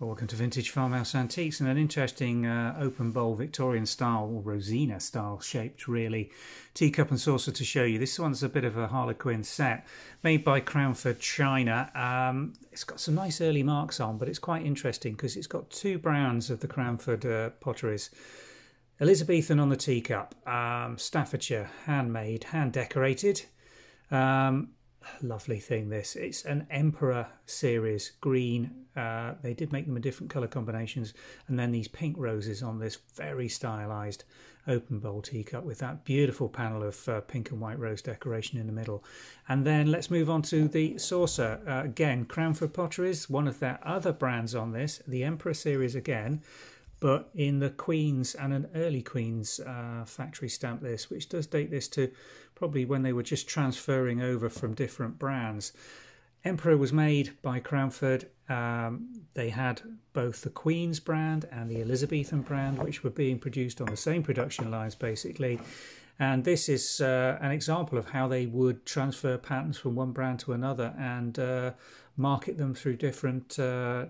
Welcome to Vintage Farmhouse Antiques, and an interesting open bowl Victorian style, or Rosina style shaped really, teacup and saucer to show you. This one's a bit of a harlequin set made by Crownford China. It's got some nice early marks on, but it's quite interesting because it's got two brands of the Crownford potteries. Elizabethan on the teacup, Staffordshire, handmade, hand decorated. Lovely thing this. It's an Empeor Series green. They did make them in different colour combinations, and then these pink roses on this very stylised open bowl teacup with that beautiful panel of pink and white rose decoration in the middle. And then let's move on to the saucer. Again, Crownford Potteries, one of their other brands on this, the Empeor Series again, but in the Queens and an early Queens factory stamp this, which does date this to probably when they were just transferring over from different brands. Empeor was made by Crownford. They had both the Queens brand and the Elizabethan brand, which were being produced on the same production lines basically. And this is an example of how they would transfer patterns from one brand to another and market them through different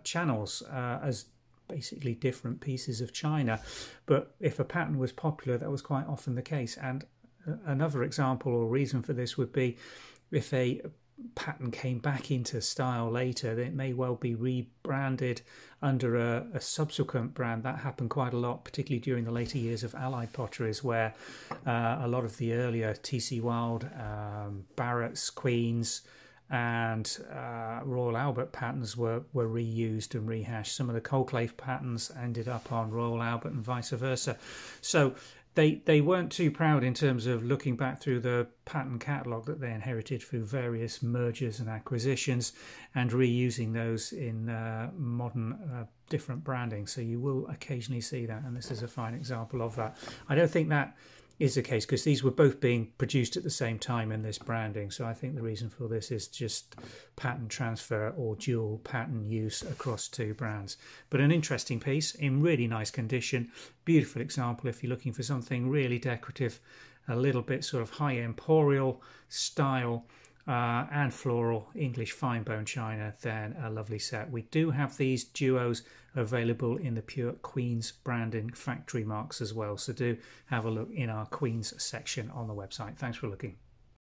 channels as basically different pieces of china. But if a pattern was popular, that was quite often the case. And another example or reason for this would be if a pattern came back into style later, then it may well be rebranded under a subsequent brand. That happened quite a lot, particularly during the later years of Allied potteries, where a lot of the earlier T.C. Wilde, Barrett's, Queens and Royal Albert patterns were reused and rehashed. Some of the Coldclave patterns ended up on Royal Albert and vice versa. So they weren't too proud in terms of looking back through the pattern catalogue that they inherited through various mergers and acquisitions and reusing those in modern different branding. So you will occasionally see that, and this is a fine example of that. I don't think that is the case because these were both being produced at the same time in this branding. So I think the reason for this is just pattern transfer or dual pattern use across two brands. But an interesting piece in really nice condition. Beautiful example if you're looking for something really decorative, a little bit sort of high emporial style and floral English fine bone china, then a lovely set. We do have these duos available in the pure Queens branding factory marks as well, so do have a look in our Queens section on the website. Thanks for looking.